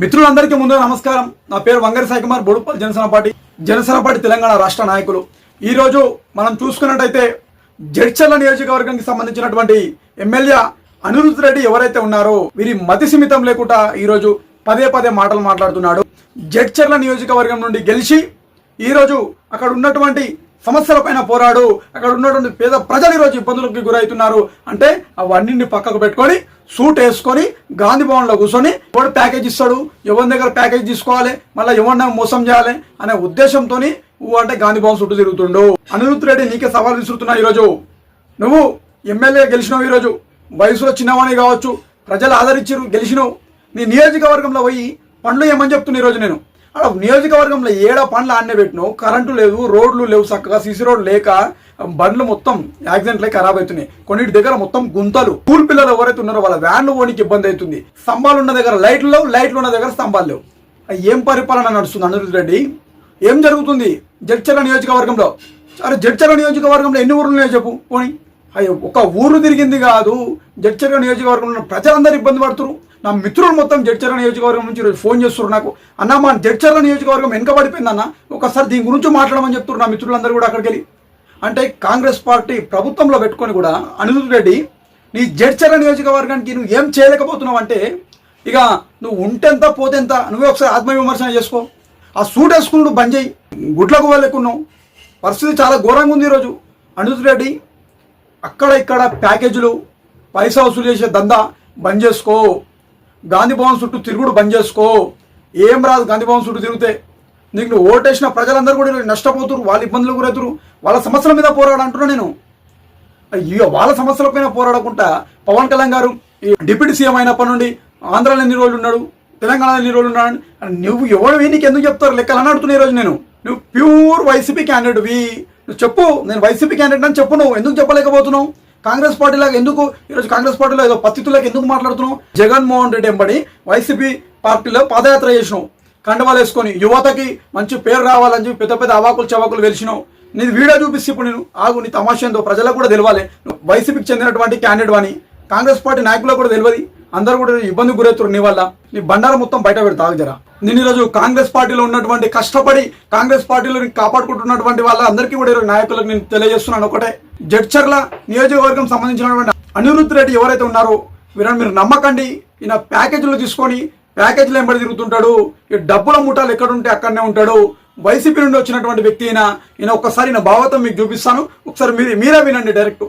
మిత్రులందరికీ ముందు నమస్కారం. నా పేరు వంగరి సాయి కుమార్, బోడుపల్లి జనసేన పార్టీ తెలంగాణ రాష్ట్ర నాయకులు. ఈరోజు మనం చూసుకున్నట్టయితే జడ్చర్ల నియోజకవర్గానికి సంబంధించినటువంటి ఎమ్మెల్యే అనిరుద్ రెడ్డి ఎవరైతే ఉన్నారో వీరి మతి సిమితం లేకుండా ఈరోజు పదే మాటలు మాట్లాడుతున్నాడు. జడ్చర్ల నియోజకవర్గం నుండి గెలిచి ఈరోజు అక్కడ ఉన్నటువంటి సమస్యలపైన పోరాడు, అక్కడ ఉన్నటువంటి పేద ప్రజలు ఈరోజు ఇబ్బందులకు గురవుతున్నారు అంటే అవన్నీ పక్కకు పెట్టుకొని సూట్ వేసుకొని గాంధీ భవన్లో కూర్చొని ఎవడు ప్యాకేజ్ ఇస్తాడు, ఎవరి దగ్గర ప్యాకేజ్ తీసుకోవాలి, మళ్ళీ ఎవరిని మోసం చేయాలి అనే ఉద్దేశంతో అంటే గాంధీ భవన్ చుట్టూ తిరుగుతుండు. అనిరుద్ రెడ్డి నీకే సవాల్ విసురుతున్నా. ఈరోజు నువ్వు ఎమ్మెల్యే గెలిచినావు, ఈరోజు వయసులో చిన్నవాణి కావచ్చు, ప్రజలు ఆదరించారు, గెలిచినావు. నీ నియోజకవర్గంలో పోయి పనులు ఏమని చెప్తున్నా. ఈరోజు నేను అలా నియోజకవర్గంలో ఏడ పనులు ఆడనే పెట్టినావు, కరెంటు లేదు, రోడ్లు లేవు, చక్కగా సీసీ రోడ్లు లేక బండ్లు మొత్తం యాక్సిడెంట్లే ఖరాబ్ అవుతున్నాయి. కొన్నిటి దగ్గర మొత్తం గుంతలు. స్కూల్ పిల్లలు ఎవరైతే ఉన్నారో వాళ్ళ వ్యాన్లు పోనీకి ఇబ్బంది అవుతుంది. స్తంభాలు ఉన్న దగ్గర లైట్లు లేవు, లైట్లు ఉన్న దగ్గర స్తంభాలు లేవు. ఏం పరిపాలన నడుస్తుంది అనిరుద్ రెడ్డి? ఏం జరుగుతుంది జడ్చర్ల నియోజకవర్గంలో? సరే, జడ్చర్ల నియోజకవర్గంలో ఎన్ని ఊర్లు ఉన్నాయో చెప్పు పోనీ. అయ్యో, ఒక ఊరు తిరిగింది కాదు, జడ్చర్ల నియోజకవర్గంలో ప్రజలందరూ ఇబ్బంది పడుతున్నారు. నా మిత్రులు మొత్తం జడ్చర్ల నియోజకవర్గం నుంచి ఫోన్ చేస్తున్నారు నాకు. అన్న, మా జడ్చర్ల నియోజకవర్గం వెనుకబడిపోయిందన్న, ఒకసారి దీని గురించి మాట్లాడమని చెప్తున్నారు నా మిత్రులందరూ కూడా అక్కడికి వెళ్ళి. అంటే కాంగ్రెస్ పార్టీ ప్రభుత్వంలో పెట్టుకొని కూడా అనిరుద్ రెడ్డి నీ జడ్చర్ల నియోజకవర్గానికి నువ్వు ఏం చేయలేకపోతున్నావు అంటే ఇక నువ్వు ఉంటెంత పోతెంత నువ్వే ఒకసారి ఆత్మవిమర్శన చేసుకో. ఆ సూట్ వేసుకున్నాడు బంద్ చేయి, గుడ్లకు వెళ్ళకున్నావు. పరిస్థితి చాలా ఘోరంగా ఉంది ఈరోజు. అనిరుద్ రెడ్డి అక్కడ ఇక్కడ ప్యాకేజీలు, పైసా వసూలు చేసే దందా బంద్ చేసుకో. గాంధీ భవన్ చుట్టూ తిరుగుడు బంద్ చేసుకో. ఏం రాదు గాంధీ భవన్ చుట్టూ తిరిగితే. నీకు నువ్వు ఓటేసిన ప్రజలందరూ కూడా నష్టపోతున్నారు, వాళ్ళ ఇబ్బందులు గురవుతారు. వాళ్ళ సమస్యల మీద పోరాడంటున్నా నేను. అయ్యో, వాళ్ళ సమస్యలపైన పోరాడకుండా పవన్ కళ్యాణ్ గారు డిప్యూటీ సీఎం అయినప్పటి నుండి ఆంధ్రాలో ఎన్ని రోజులు ఉన్నాడు, తెలంగాణలో ఎన్ని రోజులు ఉన్నాడు, నువ్వు ఎవరు నీకు ఎందుకు చెప్తారు లెక్కలు అని అడుగుతున్నా ఈరోజు నేను. నువ్వు ప్యూర్ వైసీపీ క్యాండిడేట్వి, నువ్వు చెప్పు. నేను వైసీపీ క్యాండిడేట్ అని చెప్పు. నువ్వు ఎందుకు చెప్పలేకపోతున్నావు? కాంగ్రెస్ పార్టీలాగా ఎందుకు ఈరోజు కాంగ్రెస్ పార్టీలో ఏదో పత్తితులకు ఎందుకు మాట్లాడుతున్నావు? జగన్మోహన్ రెడ్డి ఎంబడి వైసీపీ పార్టీలో పాదయాత్ర చేసినావు, కండవాలు వేసుకొని యువతకి మంచి పేరు రావాలని చెప్పి పెద్ద అవాకులు చవాకులు వెలిసినావు. నీది వీడియో చూపిస్తే ఇప్పుడు నేను ఆగు, నీ తమాషా ఏందో ప్రజలకు కూడా తెలియాలి. వైసీపీకి చెందినటువంటి క్యాండిడేట్ అని కాంగ్రెస్ పార్టీ నాయకులకు కూడా తెలియదు. అందరూ కూడా ఇబ్బంది గురవుతారు నీ వల్ల. నీ బండారం మొత్తం బయట పెడతా జరా. నేను ఈరోజు కాంగ్రెస్ పార్టీలో ఉన్నటువంటి కష్టపడి కాంగ్రెస్ పార్టీలో కాపాడుకుంటున్నటువంటి వాళ్ళందరికీ కూడా ఈరోజు నాయకులకు నేను తెలియజేస్తున్నాను ఒకటే. జడ్చర్ల నియోజకవర్గం సంబంధించినటువంటి అనిరుద్ రెడ్డి ఎవరైతే ఉన్నారో వీరని మీరు నమ్మకండి. ఈయన ప్యాకేజీలు తీసుకొని ప్యాకేజీలు ఎంబడి తిరుగుతుంటాడు. ఈ డబ్బుల ముఠాలు ఎక్కడుంటే అక్కడనే ఉంటాడు. వైసీపీ నుండి వచ్చినటువంటి వ్యక్తి ఈయన. ఒక్కసారి ఈయన భావతం మీకు చూపిస్తాను, ఒకసారి మీరే వినండి డైరెక్ట్.